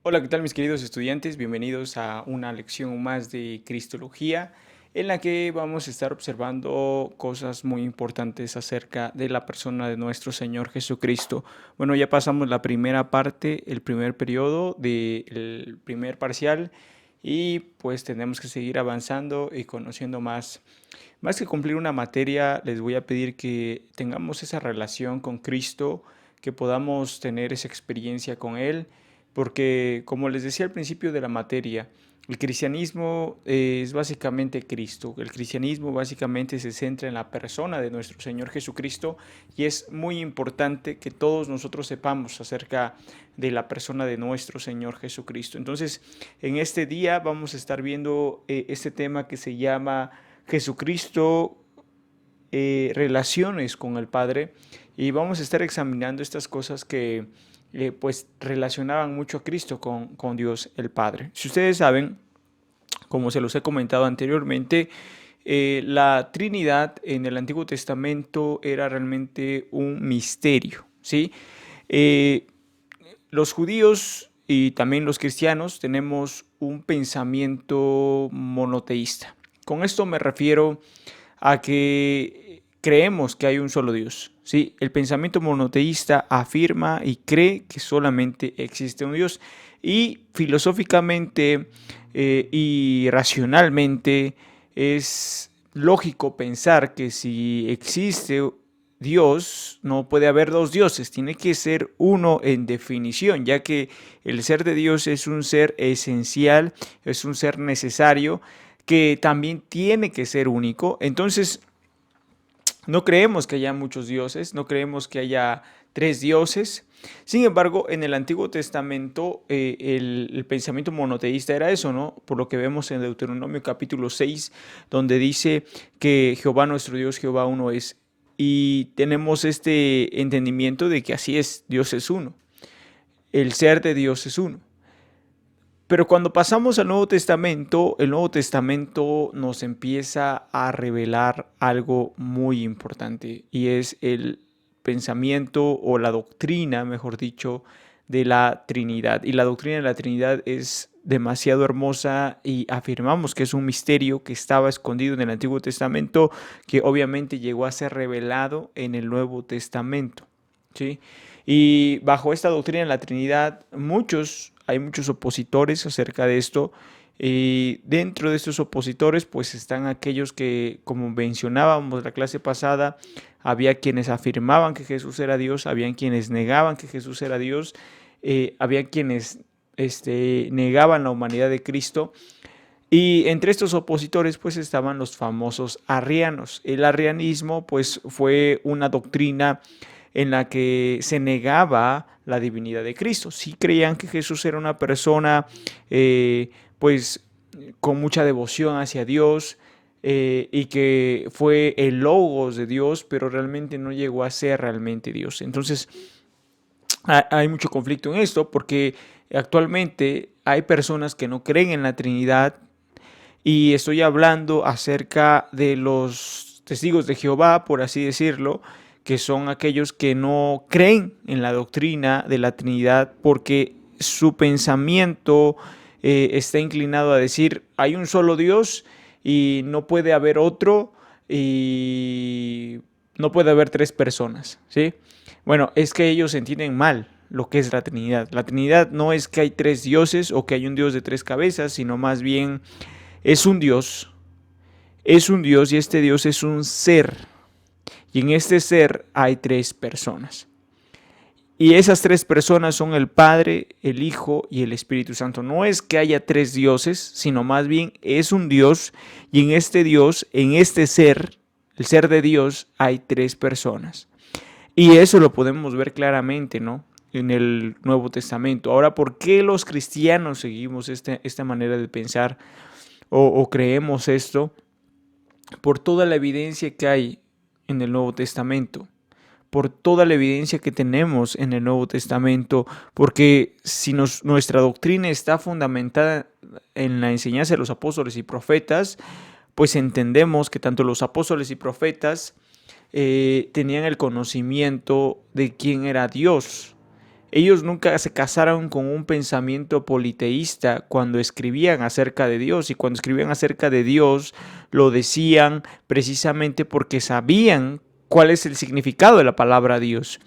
Hola, ¿qué tal mis queridos estudiantes? Bienvenidos a una lección más de Cristología en la que vamos a estar observando cosas muy importantes acerca de la persona de nuestro Señor Jesucristo. Bueno, ya pasamos la primera parte, el primer periodo del primer parcial y pues tenemos que seguir avanzando y conociendo más. Más que cumplir una materia, les voy a pedir que tengamos esa relación con Cristo, que podamos tener esa experiencia con Él, porque como les decía al principio de la materia, el cristianismo es básicamente Cristo. El cristianismo básicamente se centra en la persona de nuestro Señor Jesucristo y es muy importante que todos nosotros sepamos acerca de la persona de nuestro Señor Jesucristo. Entonces, en este día vamos a estar viendo este tema que se llama Jesucristo, relaciones con el Padre, y vamos a estar examinando estas cosas que pues relacionaban mucho a Cristo con Dios el Padre. Si ustedes saben, como se los he comentado anteriormente, la Trinidad en el Antiguo Testamento era realmente un misterio, ¿sí? Eh, los judíos y también los cristianos tenemos un pensamiento monoteísta. Con esto me refiero a que creemos que hay un solo Dios. ¿Sí? El pensamiento monoteísta afirma y cree que solamente existe un Dios. Y filosóficamente y racionalmente es lógico pensar que si existe Dios, no puede haber dos dioses, tiene que ser uno en definición, ya que el ser de Dios es un ser esencial, es un ser necesario, que también tiene que ser único. Entonces, no creemos que haya muchos dioses, no creemos que haya tres dioses. Sin embargo, en el Antiguo Testamento el pensamiento monoteísta era eso, ¿no? Por lo que vemos en Deuteronomio capítulo 6, donde dice que Jehová nuestro Dios, Jehová uno es. Y tenemos este entendimiento de que así es, Dios es uno. El ser de Dios es uno. Pero cuando pasamos al Nuevo Testamento, el Nuevo Testamento nos empieza a revelar algo muy importante y es el pensamiento o la doctrina, mejor dicho, de la Trinidad. Y la doctrina de la Trinidad es demasiado hermosa y afirmamos que es un misterio que estaba escondido en el Antiguo Testamento, que obviamente llegó a ser revelado en el Nuevo Testamento. ¿Sí? Y bajo esta doctrina de la Trinidad, hay muchos opositores acerca de esto. Y dentro de estos opositores, pues están aquellos que, como mencionábamos la clase pasada, había quienes afirmaban que Jesús era Dios, habían quienes negaban que Jesús era Dios, había quienes negaban la humanidad de Cristo. Y entre estos opositores pues estaban los famosos arrianos. El arrianismo pues fue una doctrina en la que se negaba la divinidad de Cristo. Sí creían que Jesús era una persona pues con mucha devoción hacia Dios, y que fue el logos de Dios, pero realmente no llegó a ser realmente Dios. Entonces hay mucho conflicto en esto porque actualmente hay personas que no creen en la Trinidad, y estoy hablando acerca de los testigos de Jehová, por así decirlo, que son aquellos que no creen en la doctrina de la Trinidad porque su pensamiento está inclinado a decir hay un solo Dios y no puede haber otro, y no puede haber tres personas, ¿sí? Bueno, es que ellos entienden mal lo que es la Trinidad. La Trinidad no es que hay tres dioses o que hay un Dios de tres cabezas, sino más bien es un Dios, es un Dios y este Dios es un ser. Y en este ser hay tres personas. Y esas tres personas son el Padre, el Hijo y el Espíritu Santo. No es que haya tres dioses, sino más bien es un Dios, y en este Dios, en este ser, el ser de Dios, hay tres personas. Y eso lo podemos ver claramente, ¿no? En el Nuevo Testamento. Ahora, ¿por qué los cristianos seguimos esta manera de pensar o creemos esto? Por toda la evidencia que hay en el Nuevo Testamento, por toda la evidencia que tenemos en el Nuevo Testamento, porque si nuestra doctrina está fundamentada en la enseñanza de los apóstoles y profetas, pues entendemos que tanto los apóstoles y profetas tenían el conocimiento de quién era Dios. Ellos nunca se casaron con un pensamiento politeísta cuando escribían acerca de Dios, y cuando escribían acerca de Dios lo decían precisamente porque sabían cuál es el significado de la palabra Dios.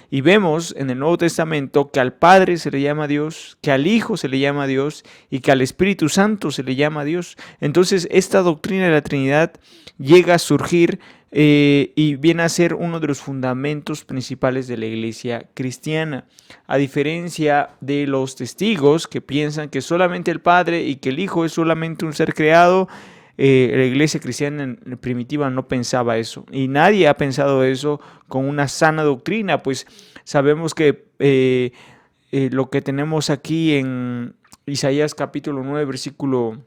Y vemos en el Nuevo Testamento que al Padre se le llama Dios, que al Hijo se le llama Dios y que al Espíritu Santo se le llama Dios. Entonces esta doctrina de la Trinidad llega a surgir y viene a ser uno de los fundamentos principales de la iglesia cristiana. A diferencia de los testigos que piensan que solamente el Padre y que el Hijo es solamente un ser creado, la iglesia cristiana primitiva no pensaba eso, y nadie ha pensado eso con una sana doctrina, pues sabemos que lo que tenemos aquí en Isaías capítulo 9, versículo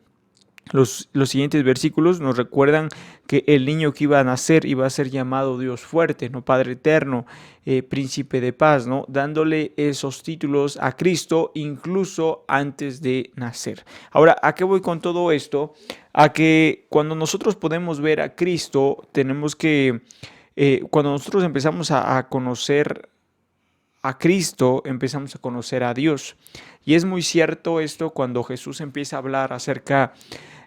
los siguientes versículos nos recuerdan que el niño que iba a nacer iba a ser llamado Dios fuerte, ¿no? Padre eterno, príncipe de paz, ¿no? Dándole esos títulos a Cristo incluso antes de nacer. Ahora, ¿a qué voy con todo esto? A que cuando nosotros podemos ver a Cristo, tenemos que, cuando nosotros empezamos a conocer a Cristo, empezamos a conocer a Dios. Y es muy cierto esto cuando Jesús empieza a hablar acerca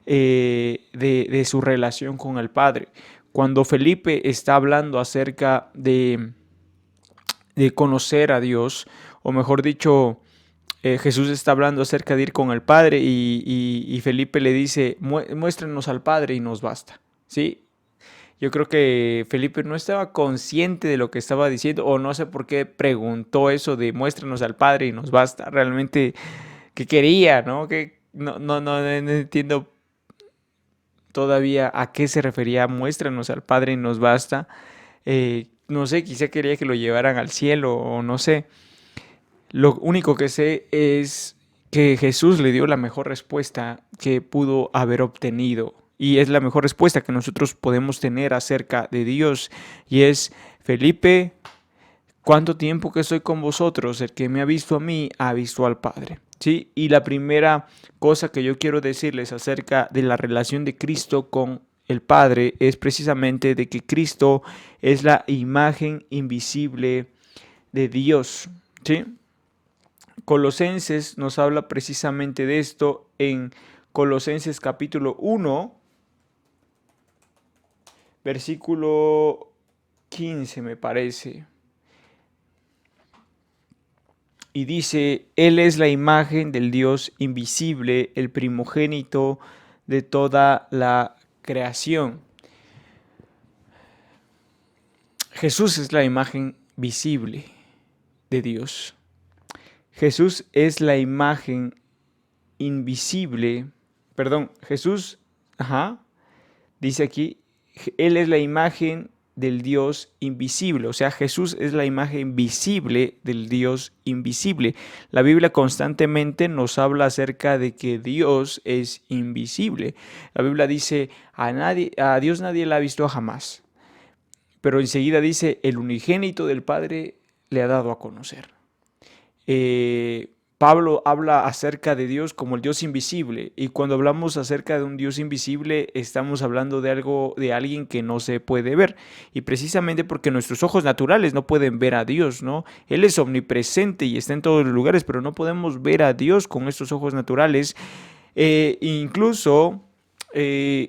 de su relación con el Padre. Cuando Felipe está hablando acerca de conocer a Dios, o mejor dicho, Jesús está hablando acerca de ir con el Padre y Felipe le dice, muéstranos al Padre y nos basta, ¿sí? Yo creo que Felipe no estaba consciente de lo que estaba diciendo, o no sé por qué preguntó eso de muéstranos al Padre y nos basta. Realmente, ¿qué quería, no? Que no entiendo todavía a qué se refería, muéstranos al Padre y nos basta. No sé, quizá quería que lo llevaran al cielo o no sé. Lo único que sé es que Jesús le dio la mejor respuesta que pudo haber obtenido. Y es la mejor respuesta que nosotros podemos tener acerca de Dios. Y es, Felipe, ¿cuánto tiempo que estoy con vosotros? El que me ha visto a mí, ha visto al Padre. ¿Sí? Y la primera cosa que yo quiero decirles acerca de la relación de Cristo con el Padre es precisamente de que Cristo es la imagen invisible de Dios. ¿Sí? Colosenses nos habla precisamente de esto en Colosenses capítulo 1, versículo 15 me parece. Y dice, Él es la imagen del Dios invisible, el primogénito de toda la creación. Jesús es la imagen visible de Dios. Jesús es la imagen invisible, Jesús, dice aquí, Él es la imagen del Dios invisible, o sea, Jesús es la imagen visible del Dios invisible. La Biblia constantemente nos habla acerca de que Dios es invisible. La Biblia dice, a Dios nadie la ha visto jamás, pero enseguida dice, el unigénito del Padre le ha dado a conocer. Pablo habla acerca de Dios como el Dios invisible, y cuando hablamos acerca de un Dios invisible estamos hablando de algo, de alguien que no se puede ver, y precisamente porque nuestros ojos naturales no pueden ver a Dios, ¿no? Él es omnipresente y está en todos los lugares, pero no podemos ver a Dios con estos ojos naturales. Incluso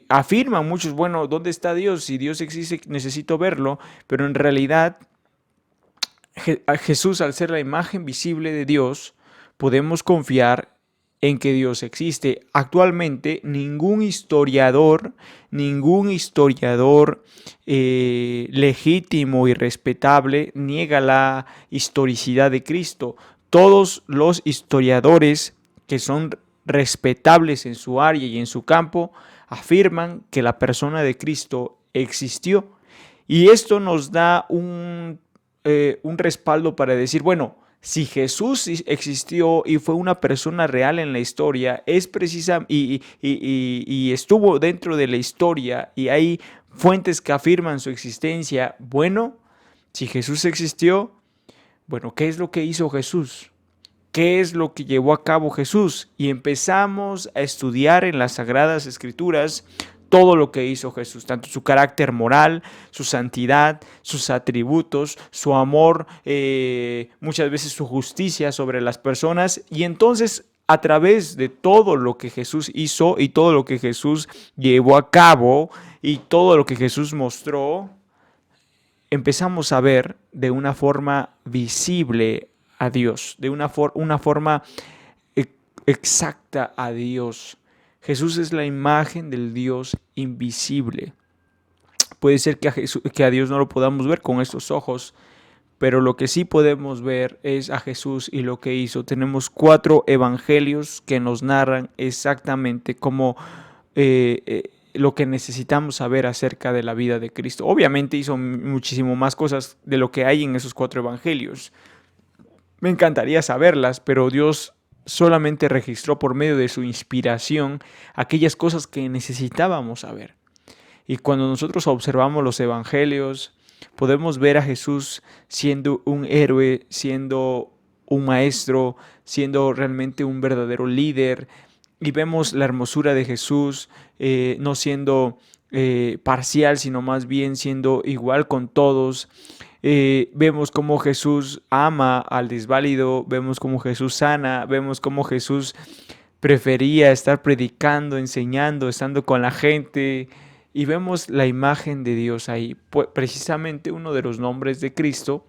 afirman muchos, bueno, ¿dónde está Dios? Si Dios existe, necesito verlo, pero en realidad a Jesús, al ser la imagen visible de Dios, podemos confiar en que Dios existe. Actualmente ningún historiador legítimo y respetable niega la historicidad de Cristo. Todos los historiadores que son respetables en su área y en su campo afirman que la persona de Cristo existió. Y esto nos da un respaldo para decir, bueno, si Jesús existió y fue una persona real en la historia, es precisa y estuvo dentro de la historia y hay fuentes que afirman su existencia, bueno, si Jesús existió, bueno, ¿qué es lo que hizo Jesús? ¿Qué es lo que llevó a cabo Jesús? Y empezamos a estudiar en las Sagradas Escrituras todo lo que hizo Jesús, tanto su carácter moral, su santidad, sus atributos, su amor, muchas veces su justicia sobre las personas. Y entonces, a través de todo lo que Jesús hizo y todo lo que Jesús llevó a cabo y todo lo que Jesús mostró, empezamos a ver de una forma visible a Dios, de una forma exacta a Dios. Jesús es la imagen del Dios invisible. Puede ser que a Dios no lo podamos ver con estos ojos, pero lo que sí podemos ver es a Jesús y lo que hizo. Tenemos 4 evangelios que nos narran exactamente cómo lo que necesitamos saber acerca de la vida de Cristo. Obviamente hizo muchísimo más cosas de lo que hay en esos 4 evangelios. Me encantaría saberlas, pero Dios solamente registró por medio de su inspiración aquellas cosas que necesitábamos saber. Y cuando nosotros observamos los evangelios, podemos ver a Jesús siendo un héroe, siendo un maestro, siendo realmente un verdadero líder. Y vemos la hermosura de Jesús, no siendo parcial, sino más bien siendo igual con todos. Vemos cómo Jesús ama al desválido, vemos cómo Jesús sana, vemos cómo Jesús prefería estar predicando, enseñando, estando con la gente. Y vemos la imagen de Dios ahí. Precisamente uno de los nombres de Cristo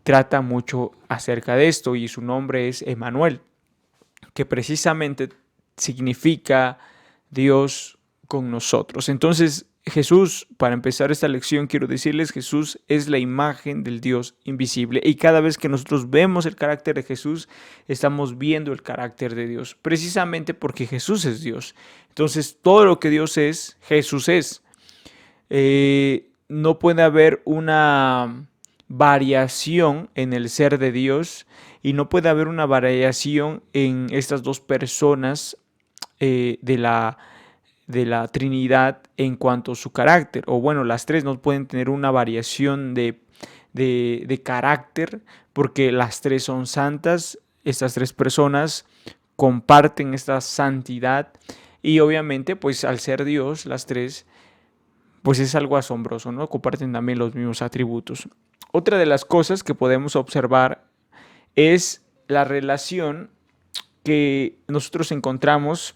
trata mucho acerca de esto y su nombre es Emmanuel, que precisamente significa Dios con nosotros. Entonces Jesús, para empezar esta lección, quiero decirles, Jesús es la imagen del Dios invisible. Y cada vez que nosotros vemos el carácter de Jesús, estamos viendo el carácter de Dios, precisamente porque Jesús es Dios. Entonces, todo lo que Dios es, Jesús es. No puede haber una variación en el ser de Dios y no puede haber una variación en estas dos personas de la Trinidad en cuanto a su carácter. O bueno, las tres no pueden tener una variación de carácter porque las tres son santas. Estas tres personas comparten esta santidad y obviamente pues al ser Dios, las tres, pues es algo asombroso, ¿no? Comparten también los mismos atributos. Otra de las cosas que podemos observar es la relación que nosotros encontramos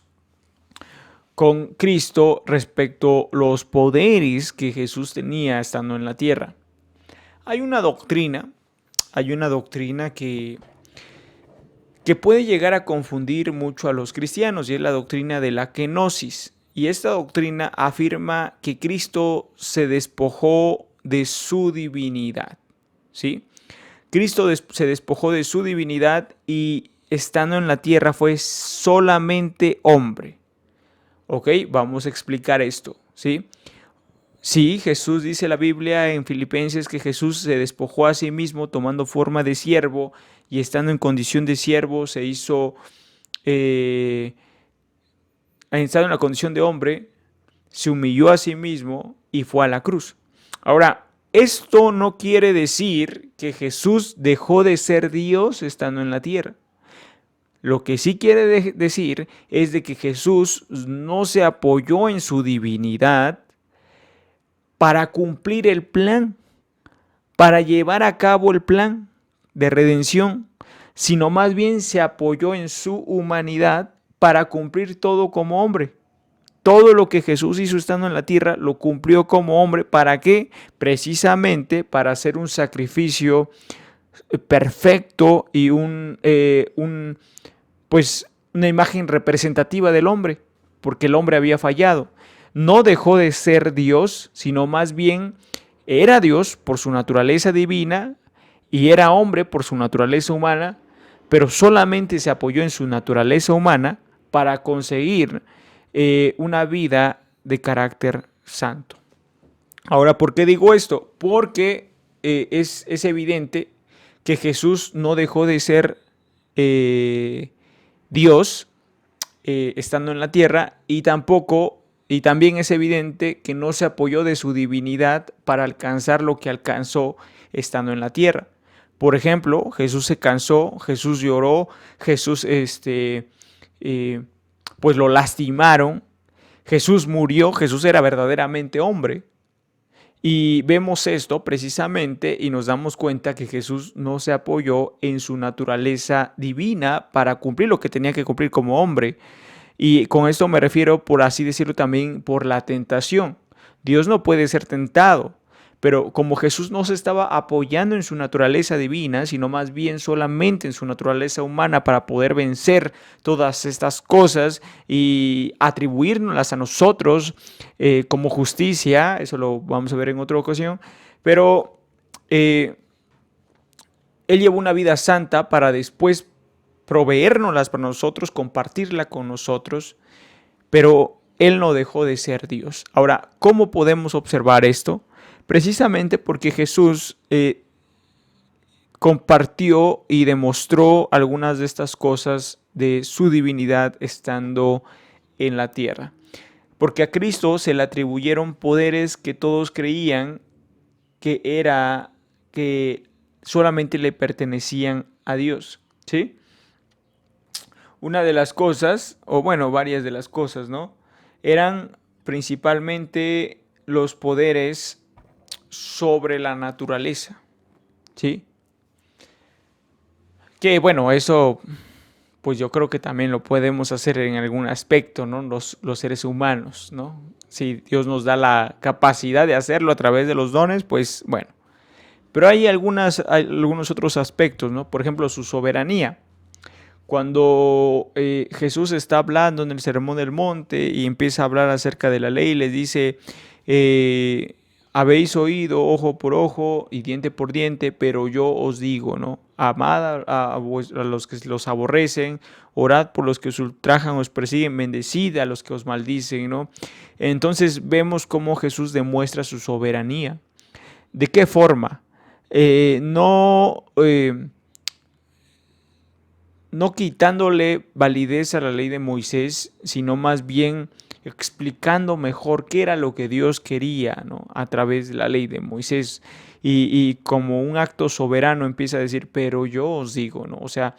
con Cristo respecto a los poderes que Jesús tenía estando en la tierra. Hay una doctrina que puede llegar a confundir mucho a los cristianos y es la doctrina de la kenosis. Y esta doctrina afirma que Cristo se despojó de su divinidad, ¿sí? Cristo se despojó de su divinidad y estando en la tierra fue solamente hombre. Ok, vamos a explicar esto, ¿sí? Sí, Jesús dice la Biblia en Filipenses que Jesús se despojó a sí mismo tomando forma de siervo y estando en condición de siervo se hizo, estando en la condición de hombre, se humilló a sí mismo y fue a la cruz. Ahora, esto no quiere decir que Jesús dejó de ser Dios estando en la tierra. Lo que sí quiere decir es de que Jesús no se apoyó en su divinidad para cumplir el plan, para llevar a cabo el plan de redención, sino más bien se apoyó en su humanidad para cumplir todo como hombre. Todo lo que Jesús hizo estando en la tierra lo cumplió como hombre. ¿Para qué? Precisamente para hacer un sacrificio perfecto y pues una imagen representativa del hombre, porque el hombre había fallado. No dejó de ser Dios, sino más bien era Dios por su naturaleza divina y era hombre por su naturaleza humana, pero solamente se apoyó en su naturaleza humana para conseguir una vida de carácter santo. Ahora, ¿por qué digo esto? Porque es evidente que Jesús no dejó de ser Dios estando en la tierra y también es evidente que no se apoyó de su divinidad para alcanzar lo que alcanzó estando en la tierra. Por ejemplo, Jesús se cansó, Jesús lloró, Jesús pues lo lastimaron. Jesús murió, Jesús era verdaderamente hombre. Y vemos esto precisamente y nos damos cuenta que Jesús no se apoyó en su naturaleza divina para cumplir lo que tenía que cumplir como hombre. Y con esto me refiero, por así decirlo, también por la tentación. Dios no puede ser tentado, pero como Jesús no se estaba apoyando en su naturaleza divina, sino más bien solamente en su naturaleza humana para poder vencer todas estas cosas y atribuírnoslas a nosotros como justicia, eso lo vamos a ver en otra ocasión, pero Él llevó una vida santa para después proveérnoslas para nosotros, compartirla con nosotros, pero Él no dejó de ser Dios. Ahora, ¿cómo podemos observar esto? Precisamente porque Jesús compartió y demostró algunas de estas cosas de su divinidad estando en la tierra. Porque a Cristo se le atribuyeron poderes que todos creían que solamente le pertenecían a Dios, ¿sí? Una de las cosas, o bueno, varias de las cosas, ¿no? Eran principalmente los poderes sobre la naturaleza, ¿sí? Que bueno, eso pues yo creo que también lo podemos hacer en algún aspecto, ¿no? Los seres humanos, ¿no? Si Dios nos da la capacidad de hacerlo a través de los dones, pues bueno. Pero hay algunos otros aspectos, ¿no? Por ejemplo, su soberanía. Cuando Jesús está hablando en el Sermón del Monte y empieza a hablar acerca de la ley, les dice, habéis oído ojo por ojo y diente por diente, pero yo os digo, ¿no? Amad a los que los aborrecen, orad por los que os ultrajan, os persiguen, bendecid a los que os maldicen, ¿no? Entonces vemos cómo Jesús demuestra su soberanía. ¿De qué forma? No quitándole validez a la ley de Moisés, sino más bien explicando mejor qué era lo que Dios quería, ¿no? A través de la ley de Moisés. Y como un acto soberano empieza a decir, pero yo os digo, ¿no? O sea,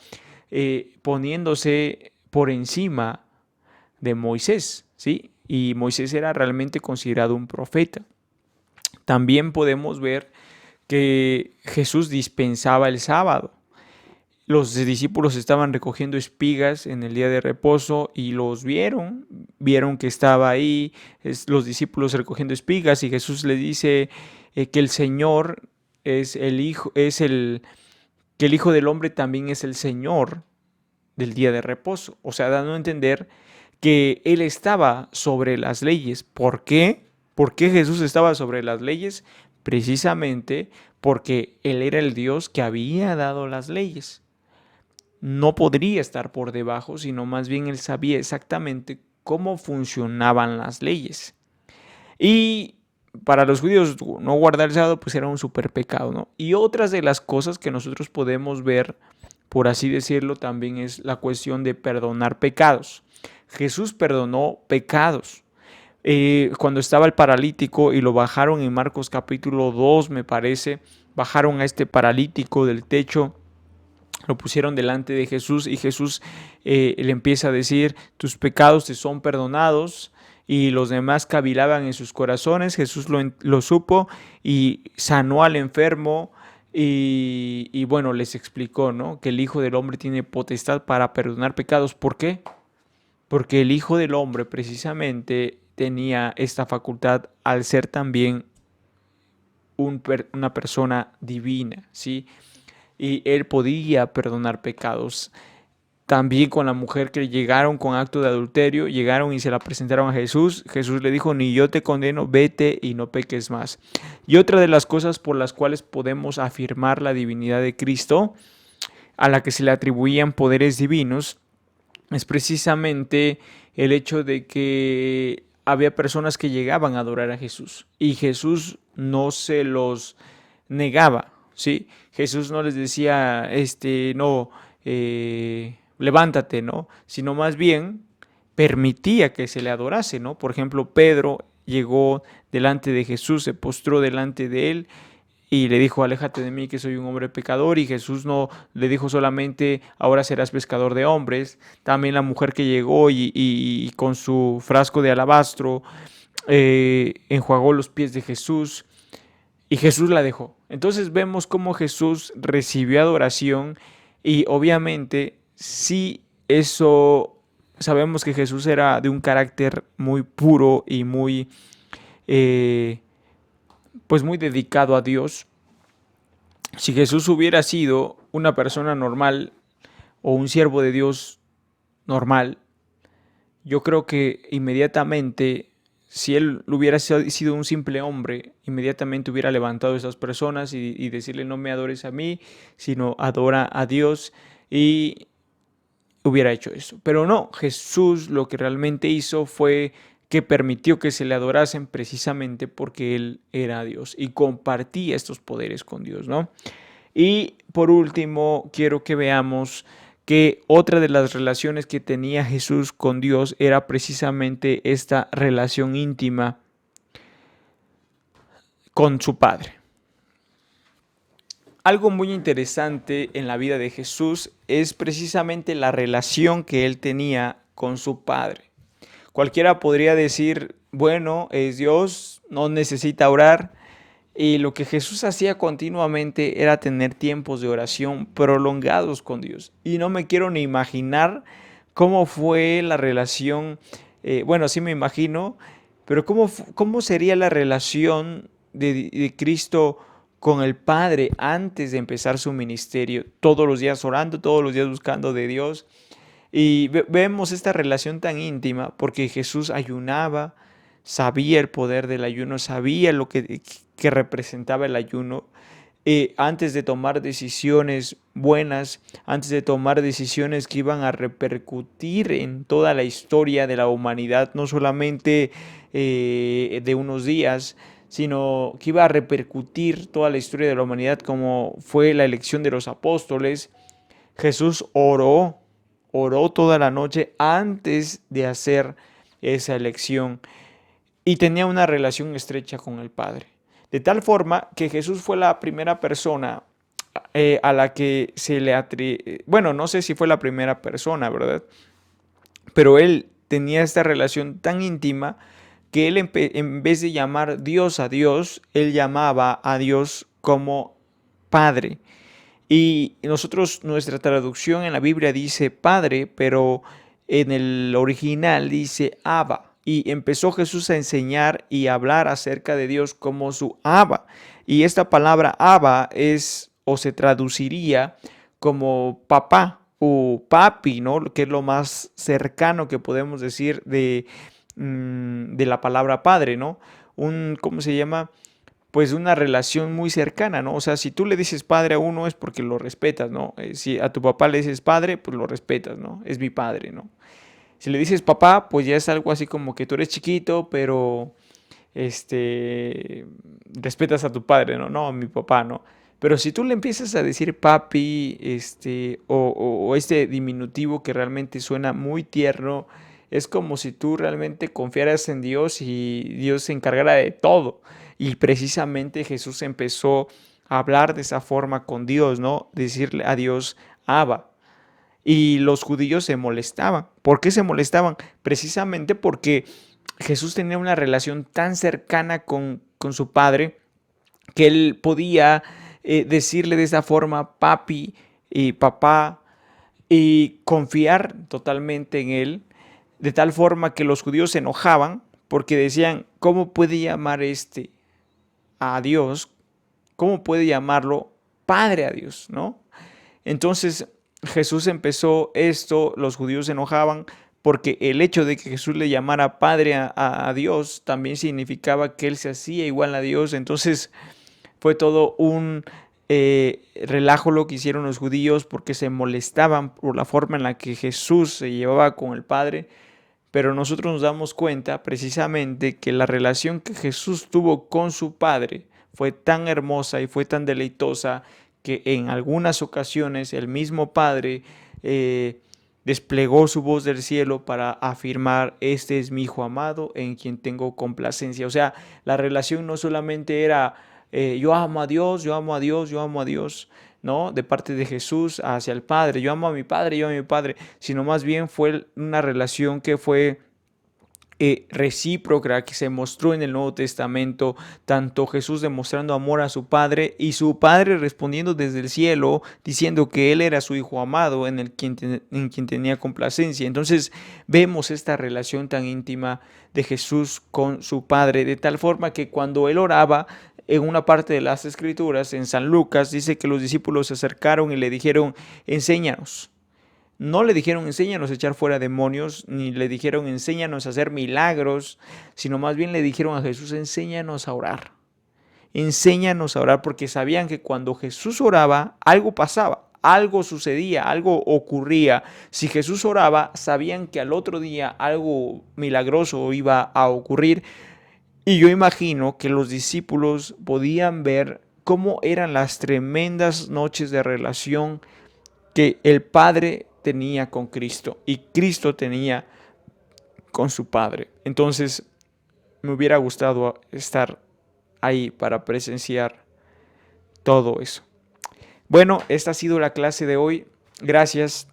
poniéndose por encima de Moisés, ¿sí? Y Moisés era realmente considerado un profeta. También podemos ver que Jesús dispensaba el sábado. Los discípulos estaban recogiendo espigas en el día de reposo y los vieron que estaba ahí los discípulos recogiendo espigas y Jesús le dice que el Señor es el Hijo, que el Hijo del Hombre también es el Señor del día de reposo. O sea, dando a entender que Él estaba sobre las leyes. ¿Por qué? ¿Por qué Jesús estaba sobre las leyes? Precisamente porque Él era el Dios que había dado las leyes. No podría estar por debajo, sino más bien Él sabía exactamente cómo funcionaban las leyes. Y para los judíos no guardar el sábado pues era un súper pecado, ¿no? Y otras de las cosas que nosotros podemos ver, por así decirlo, también es la cuestión de perdonar pecados. Jesús perdonó pecados. Cuando estaba el paralítico y lo bajaron en Marcos capítulo 2, me parece, bajaron a este paralítico del techo, lo pusieron delante de Jesús y Jesús le empieza a decir, tus pecados te son perdonados. Y los demás cavilaban en sus corazones, Jesús lo supo y sanó al enfermo y bueno, les explicó, ¿no? Que el Hijo del Hombre tiene potestad para perdonar pecados. ¿Por qué? Porque el Hijo del Hombre precisamente tenía esta facultad al ser también una persona divina, ¿sí? Y Él podía perdonar pecados. También con la mujer que llegaron con acto de adulterio, llegaron y se la presentaron a Jesús. Jesús le dijo, ni yo te condeno, vete y no peques más. Y otra de las cosas por las cuales podemos afirmar la divinidad de Cristo, a la que se le atribuían poderes divinos, es precisamente el hecho de que había personas que llegaban a adorar a Jesús y Jesús no se los negaba, ¿sí? Jesús no les decía, no, levántate, ¿no? Sino más bien permitía que se le adorase, ¿no? Por ejemplo, Pedro llegó delante de Jesús, se postró delante de él y le dijo, aléjate de mí que soy un hombre pecador, y Jesús no le dijo solamente, ahora serás pescador de hombres. También la mujer que llegó y con su frasco de alabastro enjuagó los pies de Jesús y Jesús la dejó. Entonces vemos cómo Jesús recibió adoración y obviamente sí eso, sabemos que Jesús era de un carácter muy puro y muy, eh, pues muy dedicado a Dios. Si Jesús hubiera sido una persona normal o un siervo de Dios normal, yo creo que inmediatamente, si él hubiera sido un simple hombre, inmediatamente hubiera levantado a esas personas y decirle, no me adores a mí, sino adora a Dios, y hubiera hecho eso. Pero no, Jesús lo que realmente hizo fue que permitió que se le adorasen precisamente porque él era Dios y compartía estos poderes con Dios, ¿no? Y por último, quiero que veamos que otra de las relaciones que tenía Jesús con Dios era precisamente esta relación íntima con su Padre. Algo muy interesante en la vida de Jesús es precisamente la relación que él tenía con su Padre. Cualquiera podría decir, bueno, es Dios, no necesita orar. Y lo que Jesús hacía continuamente era tener tiempos de oración prolongados con Dios. Y no me quiero ni imaginar cómo fue la relación, bueno, sí me imagino, pero cómo sería la relación de Cristo con el Padre antes de empezar su ministerio, todos los días orando, todos los días buscando de Dios. Y vemos esta relación tan íntima porque Jesús ayunaba, sabía el poder del ayuno, sabía lo que representaba el ayuno. Antes de tomar decisiones buenas, antes de tomar decisiones que iban a repercutir en toda la historia de la humanidad, no solamente de unos días, sino que iba a repercutir toda la historia de la humanidad, como fue la elección de los apóstoles. Jesús oró toda la noche antes de hacer esa elección y tenía una relación estrecha con el Padre. De tal forma que Jesús fue la primera persona a la que se le atribuye, bueno, no sé si fue la primera persona, ¿verdad? Pero él tenía esta relación tan íntima que él en vez de llamar Dios a Dios, él llamaba a Dios como Padre. Y nosotros, nuestra traducción en la Biblia dice Padre, pero en el original dice Abba. Y empezó Jesús a enseñar y a hablar acerca de Dios como su Abba. Y esta palabra Abba es o se traduciría como papá o papi, ¿no? Que es lo más cercano que podemos decir de la palabra padre, ¿no? ¿Cómo se llama? Pues una relación muy cercana, ¿no? O sea, si tú le dices padre a uno es porque lo respetas, ¿no? Si a tu papá le dices padre, pues lo respetas, ¿no? Es mi padre, ¿no? Si le dices papá, pues ya es algo así como que tú eres chiquito, pero respetas a tu padre, ¿no? No, a mi papá, ¿no? Pero si tú le empiezas a decir papi, o este diminutivo que realmente suena muy tierno, es como si tú realmente confiaras en Dios y Dios se encargara de todo. Y precisamente Jesús empezó a hablar de esa forma con Dios, ¿no? Decirle a Dios, Abba. Y los judíos se molestaban. ¿Por qué se molestaban? Precisamente porque Jesús tenía una relación tan cercana con su padre que él podía decirle de esa forma papi y papá y confiar totalmente en él, de tal forma que los judíos se enojaban porque decían, ¿cómo puede llamar a Dios? ¿Cómo puede llamarlo Padre a Dios? ¿No? Entonces Jesús empezó esto, los judíos se enojaban porque el hecho de que Jesús le llamara Padre a Dios también significaba que él se hacía igual a Dios. Entonces fue todo un relajo lo que hicieron los judíos porque se molestaban por la forma en la que Jesús se llevaba con el Padre. Pero nosotros nos damos cuenta precisamente que la relación que Jesús tuvo con su Padre fue tan hermosa y fue tan deleitosa que en algunas ocasiones el mismo Padre desplegó su voz del cielo para afirmar, este es mi Hijo amado en quien tengo complacencia. O sea, la relación no solamente era yo amo a Dios, yo amo a Dios, yo amo a Dios, ¿no? De parte de Jesús hacia el Padre, yo amo a mi Padre, yo amo a mi Padre, sino más bien fue una relación que fue recíproca que se mostró en el Nuevo Testamento, tanto Jesús demostrando amor a su Padre y su Padre respondiendo desde el cielo, diciendo que Él era su Hijo amado en quien tenía complacencia. Entonces vemos esta relación tan íntima de Jesús con su Padre, de tal forma que cuando Él oraba, en una parte de las Escrituras, en San Lucas, dice que los discípulos se acercaron y le dijeron, enséñanos. No le dijeron enséñanos a echar fuera demonios, ni le dijeron enséñanos a hacer milagros, sino más bien le dijeron a Jesús enséñanos a orar. Enséñanos a orar porque sabían que cuando Jesús oraba algo pasaba, algo sucedía, algo ocurría. Si Jesús oraba, sabían que al otro día algo milagroso iba a ocurrir. Y yo imagino que los discípulos podían ver cómo eran las tremendas noches de relación que el Padre tenía con Cristo y Cristo tenía con su Padre. Entonces me hubiera gustado estar ahí para presenciar todo eso. Bueno, esta ha sido la clase de hoy. Gracias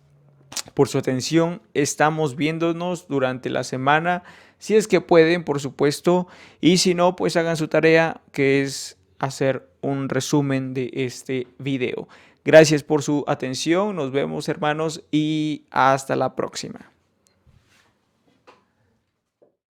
por su atención. Estamos viéndonos durante la semana, si es que pueden, por supuesto, y si no, pues hagan su tarea, que es hacer un resumen de este video. Gracias por su atención, nos vemos hermanos y hasta la próxima.